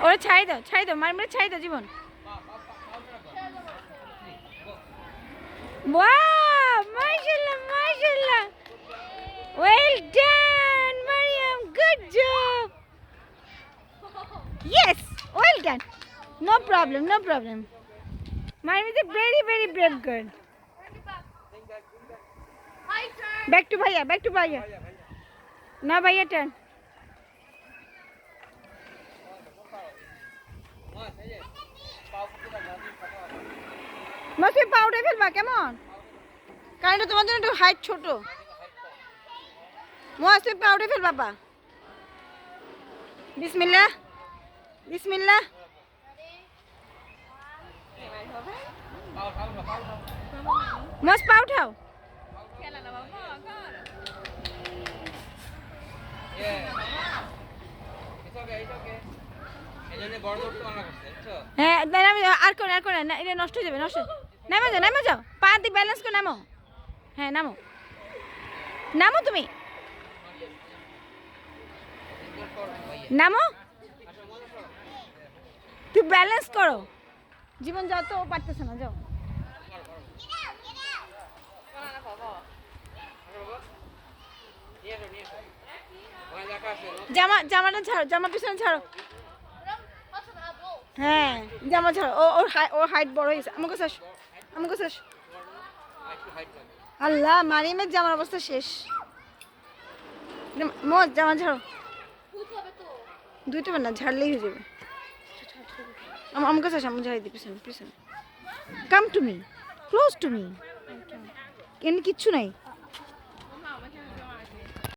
ওরা ছাড়ি দাও মারমারে ছাড়ি দাও জীবন। ওয়াও মাশাআল্লাহ মাশাআল্লাহ, well done Mariam, good job, yes well done, no problem no problem. Mariam is a very very brave girl. Back to ভাইয়া, না ভাইয়া টার্ন। তুমি পা উঠে ফেলবা কেমন, কারণ এটা তোমার জন্য একটু হাইট ছোট। তুমি পা উঠে ফেলবা পা। বিসমিল্লাহ বিসমিল্লাহ। পা উঠাও। হ্যাঁ আর করে না, এটা নষ্ট হয়ে যাবে, নষ্ট। নামো যাও, পা দিয়ে ব্যালেন্স করে নামো। হ্যাঁ নামো তুমি নামো, তুই ব্যালেন্স করো। জীবন যাও তো, ও পারতেছে না, যাও। জামাটা ছাড়ো, জামা পিছনে ছাড়ো। হ্যাঁ জামা ছাড়ো, ওর হাইট বড় হয়েছে। আমাকে শেষ। আল্লাহ মারিয়ামের জামার অবস্থা শেষ। জামা ছাড়ো, ধুইতে পার না, ঝাড়লেই হয়ে যাবে। আমাকে শেষ, আমি ঝাড়ি দিই পিছনে। Come to me, close to me, কিচ্ছু নাই।